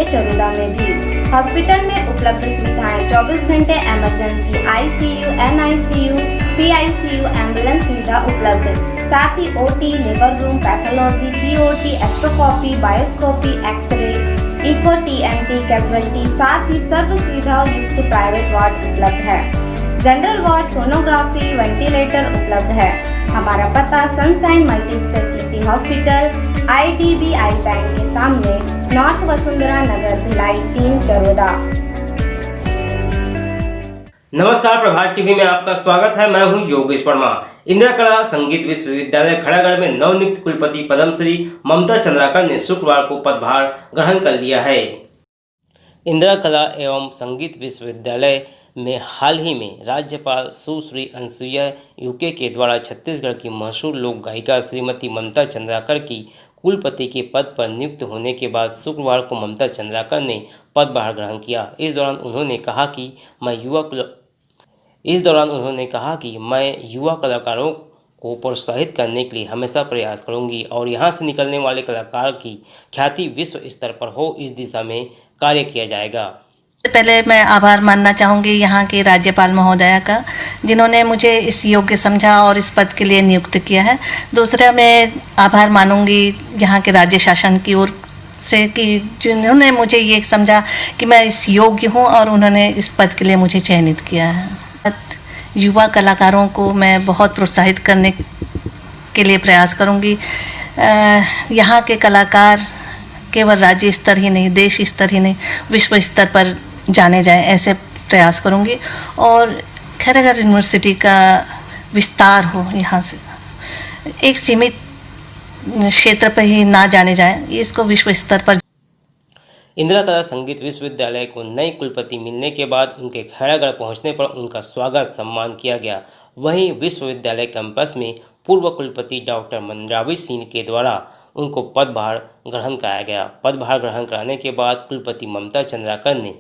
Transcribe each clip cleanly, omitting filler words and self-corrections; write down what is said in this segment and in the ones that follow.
चरोदा में भी। हॉस्पिटल में उपलब्ध सुविधाएं 24 घंटे emergency, ICU, NICU, PICU, ambulance सुविधा उपलब्ध, साथ ही OT, labour room, pathology, POT, एस्ट्रोस्कोपी, बायोस्कोपी, एक्सरे, इको, टीएमटी, कैजुअलिटी, साथ ही सर्व सुविधाओं युक्त प्राइवेट वार्ड उपलब्ध है। जनरल वार्ड, सोनोग्राफी, वेंटिलेटर उपलब्ध है। हमारा पता sunshine multi speciality hospital, IDBI bank के सामने, नॉर्थ वसुंधरा नगर, भिलाई 3, चरोदा। नमस्कार, प्रभात टीवी में आपका स्वागत है। मैं हूं योगेश वर्मा। इंदिरा कला संगीत विश्वविद्यालय खड़ागढ़ में नवनियुक्त कुलपति पद्मश्री ममता चंद्राकर ने शुक्रवार को पदभार ग्रहण कर लिया है। इंदिरा कला एवं संगीत विश्वविद्यालय में हाल ही में राज्यपाल सुश्री अनुसुईया उइके के द्वारा छत्तीसगढ़ की मशहूर लोक गायिका श्रीमती ममता चंद्राकर की कुलपति के पद पर नियुक्त होने के बाद शुक्रवार को ममता चंद्राकर ने पदभार ग्रहण किया। इस दौरान उन्होंने कहा कि मैं युवा कलाकारों को प्रोत्साहित करने के लिए हमेशा प्रयास करूंगी और यहां से निकलने वाले कलाकार की ख्याति विश्व स्तर पर हो, इस दिशा में कार्य किया जाएगा। पहले मैं आभार मानना चाहूँगी यहाँ के राज्यपाल महोदया का, जिन्होंने मुझे इस योग्य समझा और इस पद के लिए नियुक्त किया है। दूसरा मैं आभार मानूंगी यहाँ के राज्य शासन की ओर से कि जिन्होंने मुझे ये समझा कि मैं इस योग्य हूँ और उन्होंने इस पद के लिए मुझे चयनित किया है। युवा कलाकारों को मैं बहुत प्रोत्साहित करने के लिए प्रयास करूँगी। यहाँ के कलाकार केवल राज्य स्तर ही नहीं, देश स्तर ही नहीं, विश्व स्तर पर जाने जाएं, ऐसे प्रयास करूंगी और खैरागढ़ यूनिवर्सिटी का विस्तार हो, यहाँ से एक सीमित क्षेत्र पर ही ना जाने जाएं, इसको विश्व स्तर पर। इंदिरा कला संगीत विश्वविद्यालय को नई कुलपति मिलने के बाद उनके खैरागढ़ पहुंचने पर उनका स्वागत सम्मान किया गया। वहीं विश्वविद्यालय कैंपस में पूर्व कुलपति डॉक्टर मंद्रावी सिंह के द्वारा उनको पदभार ग्रहण कराया गया। पदभार ग्रहण कराने के बाद कुलपति ममता चंद्राकर ने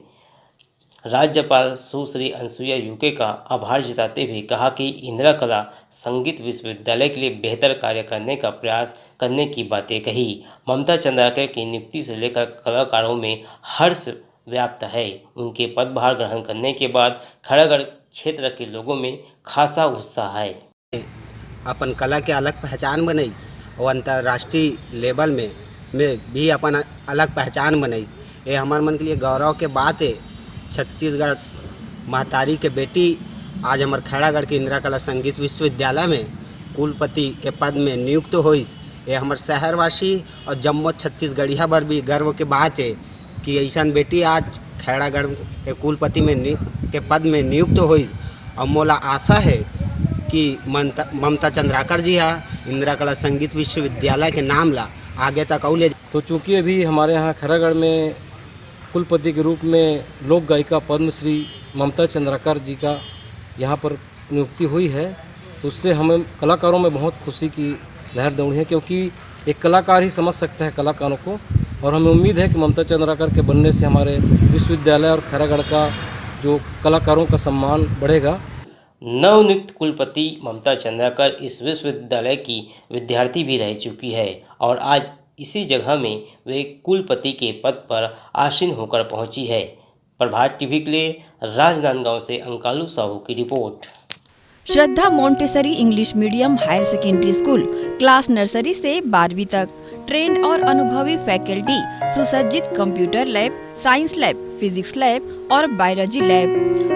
राज्यपाल सुश्री अनुसुईया उइके का आभार जताते हुए कहा कि इंदिरा कला संगीत विश्वविद्यालय के लिए बेहतर कार्य करने का प्रयास करने की बातें कही। ममता चंद्राकर की नियुक्ति से लेकर कलाकारों में हर्ष व्याप्त है। उनके पदभार ग्रहण करने के बाद खड़ागढ़ क्षेत्र के लोगों में खासा उत्साह है। अपन कला के अलग पहचान बनाई और अंतर्राष्ट्रीय लेवल में भी अपन अलग पहचान बनाई। ये हमारे मन के लिए गौरव के बात है। छत्तीसगढ़ महतारी के बेटी आज हमारे खैरागढ़ के इंदिरा कला संगीत विश्वविद्यालय में कुलपति के पद में नियुक्त हुई। ये हमारे शहरवासी और जम्मू छत्तीसगढ़िया पर भी गर्व के बात है कि ऐसा बेटी आज खैरागढ़ के कुलपति में के पद में नियुक्त हुई। और मोला आशा है कि ममता चंद्राकर जी इंदिरा कला संगीत विश्वविद्यालय के नाम ला आगे तक और ले। तो चूँकि अभी हमारे यहाँ खैरागढ़ में कुलपति के रूप में लोक गायिका पद्मश्री ममता चंद्राकर जी का यहाँ पर नियुक्ति हुई है, तो उससे हमें कलाकारों में बहुत खुशी की लहर दौड़ी है, क्योंकि एक कलाकार ही समझ सकता है कलाकारों को। और हमें उम्मीद है कि ममता चंद्राकर के बनने से हमारे विश्वविद्यालय और खैरागढ़ का जो कलाकारों का सम्मान बढ़ेगा। नवनियुक्त कुलपति ममता चंद्राकर इस विश्वविद्यालय की विद्यार्थी भी रह चुकी है और आज इसी जगह में वे कुलपति के पद पर आसीन होकर पहुंची है। प्रभात टीवी के लिए राजनांदगांव से अंकालू साहू की report. Shraddha Montessori English medium higher secondary school, class nursery से 12वीं तक, ट्रेंड और अनुभवी फैकल्टी, सुसज्जित computer lab, science lab, physics lab और बायोलॉजी लैब।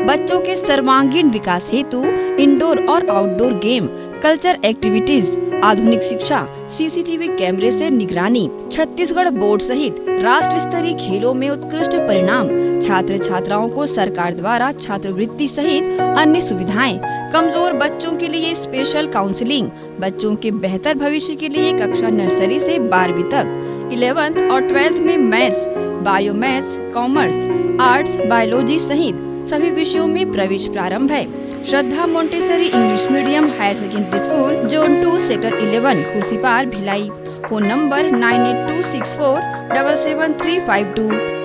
बच्चों के सर्वांगीण विकास हेतु इंडोर और आउटडोर गेम, कल्चर एक्टिविटीज, आधुनिक शिक्षा, सीसीटीवी कैमरे से निगरानी, छत्तीसगढ़ बोर्ड सहित राष्ट्र स्तरीय खेलों में उत्कृष्ट परिणाम, छात्र छात्राओं को सरकार द्वारा छात्रवृत्ति सहित अन्य सुविधाएं, कमजोर बच्चों के लिए स्पेशल काउंसलिंग, बच्चों के बेहतर भविष्य के लिए कक्षा नर्सरी से 12वीं तक, 11th और 12th में maths, bio maths, commerce, arts, biology सहित सभी विषयों में प्रवेश प्रारंभ है। Shraddha Montessori English medium higher secondary school, zone 2, sector 11, Khursipar, Bhilai. Phone number 9826477352।